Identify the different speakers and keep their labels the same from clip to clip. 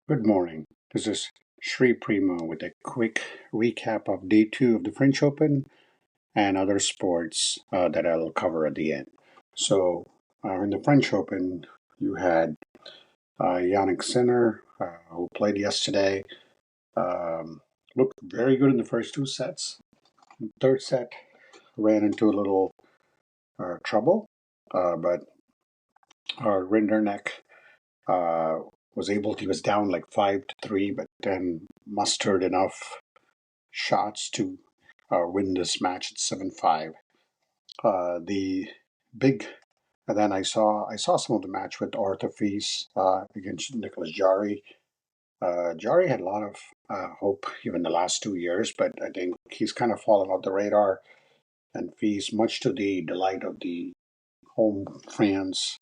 Speaker 1: Good morning. This is Sri Primo with a quick recap of day two of the French Open and other sports that I'll cover at the end. So, in the French Open, you had Yannick Sinner, who played yesterday. Um, Looked very good in the first two sets. Third set ran into a little trouble, but Rinderknecht uh, he was down like 5-3, but then mustered enough shots to win this match at 7-5. The big and then I saw some of the match with Arthur Fils against Nicholas Jarry. Jarry had a lot of hope even the last 2 years, but I think he's kind of fallen off the radar. And Fils, much to the delight of the home fans,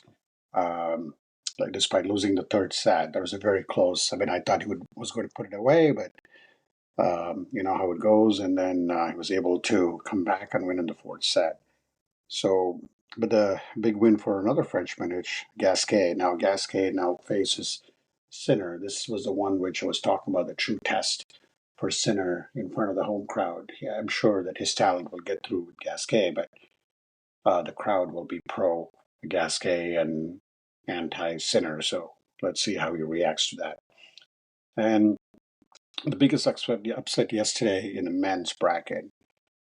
Speaker 1: um, like despite losing the third set, that was a very close. I mean, I thought was going to put it away, but you know how it goes. And then he was able to come back and win in the fourth set. So, but the big win for another Frenchman is Gasquet. Now, Gasquet now faces Sinner. This was the one which I was talking about, the true test for Sinner in front of the home crowd. Yeah, I'm sure that his talent will get through with Gasquet, but the crowd will be pro Gasquet and anti Sinner. So let's see how he reacts to that. And the biggest upset yesterday in the men's bracket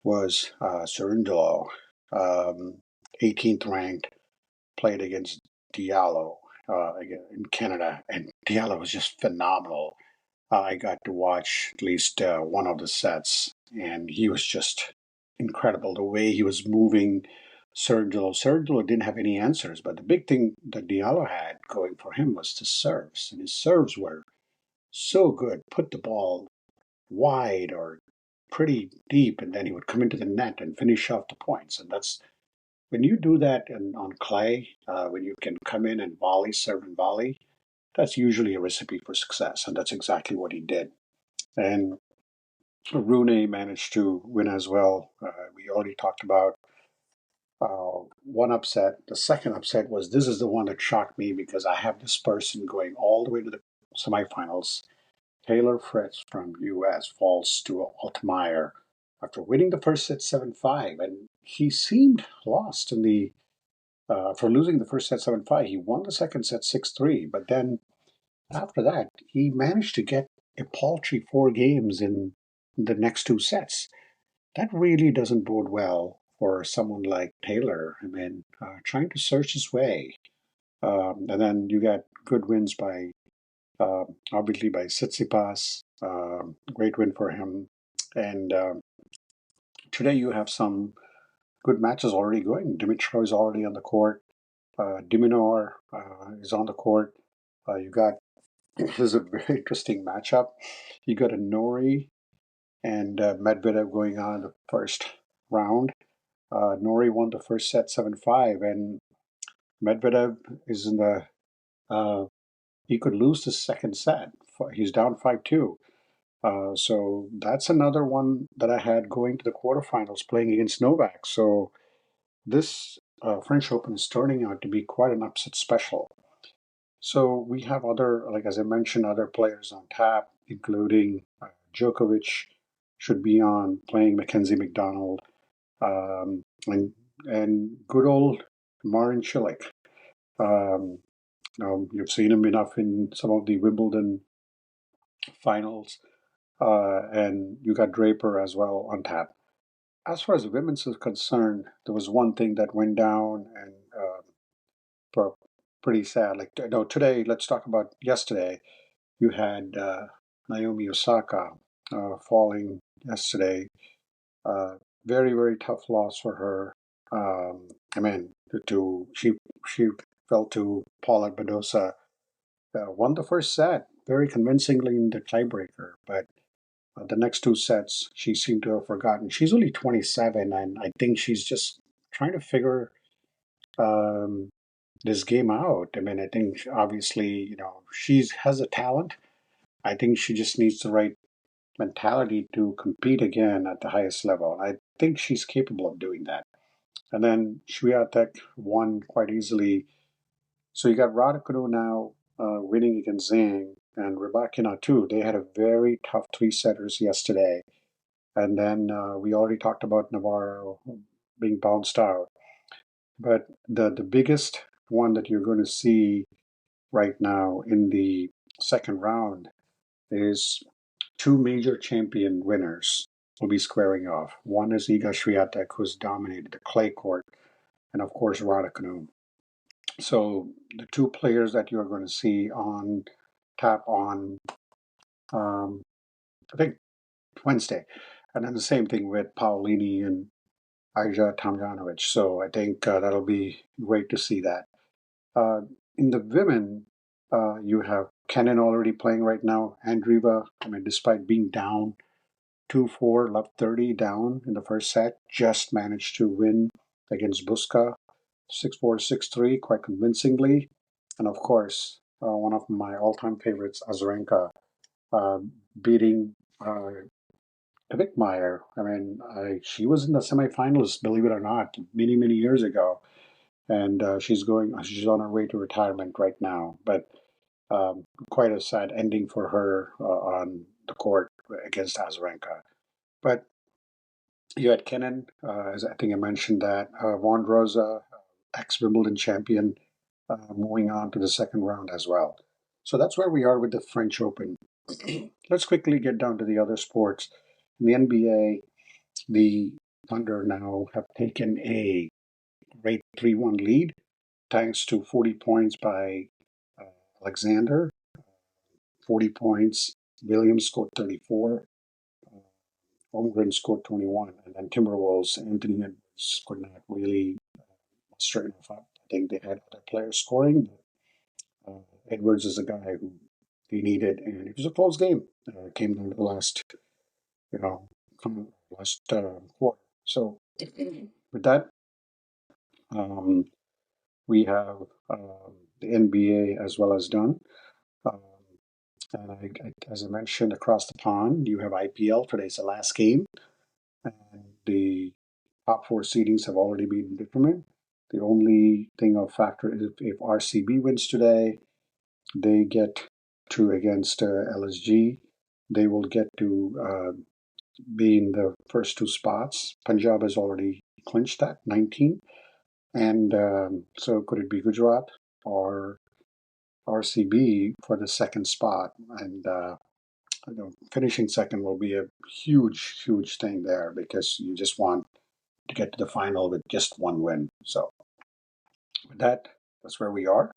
Speaker 1: was Cerundolo, 18th ranked, played against Diallo in Canada, and Diallo was just phenomenal. I got to watch at least one of the sets, and he was just incredible. The way he was moving Cerundolo didn't have any answers, but the big thing that Diallo had going for him was the serves, and his serves were so good. Put the ball wide or pretty deep, and then he would come into the net and finish off the points. And that's when you do that on clay, when you can come in and volley, serve and volley, that's usually a recipe for success. And that's exactly what he did. And Rune managed to win as well. We already talked about one upset. The second upset was this is the one that shocked me because I have this person going all the way to the semifinals. Taylor Fritz from US falls to Altmaier after winning the first set 7-5, and he seemed lost in the for losing the first set 7-5. He won the second set 6-3, but then after that, he managed to get a paltry 4 games in the next two sets. That really doesn't bode well for someone like Taylor. I mean, trying to search his way. And then you got good wins by, obviously, by Tsitsipas. Great win for him. And today you have some good matches already going. Dimitrov is already on the court. Diminor is on the court. You got this is a very interesting matchup. You got a Nori and Medvedev going on in the first round. Nori won the first set 7-5, and Medvedev is in the. He could lose the second set. He's down 5-2. So that's another one that I had going to the quarterfinals playing against Novak. So this French Open is turning out to be quite an upset special. So we have other, like as I mentioned, other players on tap, including Djokovic should be on playing Mackenzie McDonald, um, and good old Marin Cilic. Um, you've seen him enough in some of the Wimbledon finals, and you got Draper as well on tap. As far as the women's is concerned, there was one thing that went down and pretty sad. Like no, today, let's talk about yesterday. You had Naomi Osaka falling yesterday. Uh, Very very tough loss for her. I mean, to she fell to Paula Badosa. Won the first set very convincingly in the tiebreaker, but the next two sets she seemed to have forgotten. She's only 27, and I think she's just trying to figure um, this game out. I mean, I think obviously she has a talent. I think she just needs the right mentality to compete again at the highest level. I think she's capable of doing that. And then Swiatek won quite easily. So you got Raducanu now winning against Zhang. and Rybakina too. They had a very tough three setters yesterday. And then we already talked about Navarro being bounced out. But the biggest one that you're going to see right now in the second round is two major champion winners will be squaring off. One is Iga Swiatek, who's dominated the clay court, and of course Raducanu. So the two players that you're going to see on tap on, um, I think Wednesday, and then the same thing with Paolini and Aja Tomljanovic. So I think that'll be great to see that. Uh, in the women, you have Kenin already playing right now. Andreeva, I mean, despite being down 2-4, left 30 down in the first set, just managed to win against Buska 6-4, 6-3 quite convincingly. And of course, one of my all time favorites, Azarenka, uh, beating Wickmeyer. I mean, she was in the semifinals, believe it or not, many, many years ago. And she's on her way to retirement right now. But quite a sad ending for her on the court against Azarenka. But you had Kenin, as I think I mentioned that, Von Rosa, ex Wimbledon champion, moving on to the second round as well. So that's where we are with the French Open. Let's quickly get down to the other sports. In the NBA, the Thunder now have taken a great 3-1 lead thanks to 40 points by uh, Alexander, 40 points. Williams scored 34. Uh, Holmgren scored 21. And then Timberwolves, Anthony Edwards could not really straighten enough up. I think they had other players scoring. But, Edwards is a guy who they needed, and it was a close game. Came down to the last, you know, last quarter. So with that, um, we have the NBA as well as done. Um, and as I mentioned, across the pond, you have IPL. Today's the last game, and the top four seedings have already been determined. The only thing of factor is if RCB wins today, they get to against LSG. They will get to be in the first two spots. Punjab has already clinched that, 19. And so could it be Gujarat or RCB for the second spot? And finishing second will be a huge, huge thing there because you just want to get to the final with just one win. So with that, that's where we are.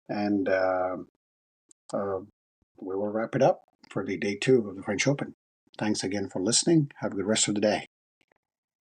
Speaker 1: And uh, we will wrap it up for the day two of the French Open. Thanks again for listening. Have a good rest of the day.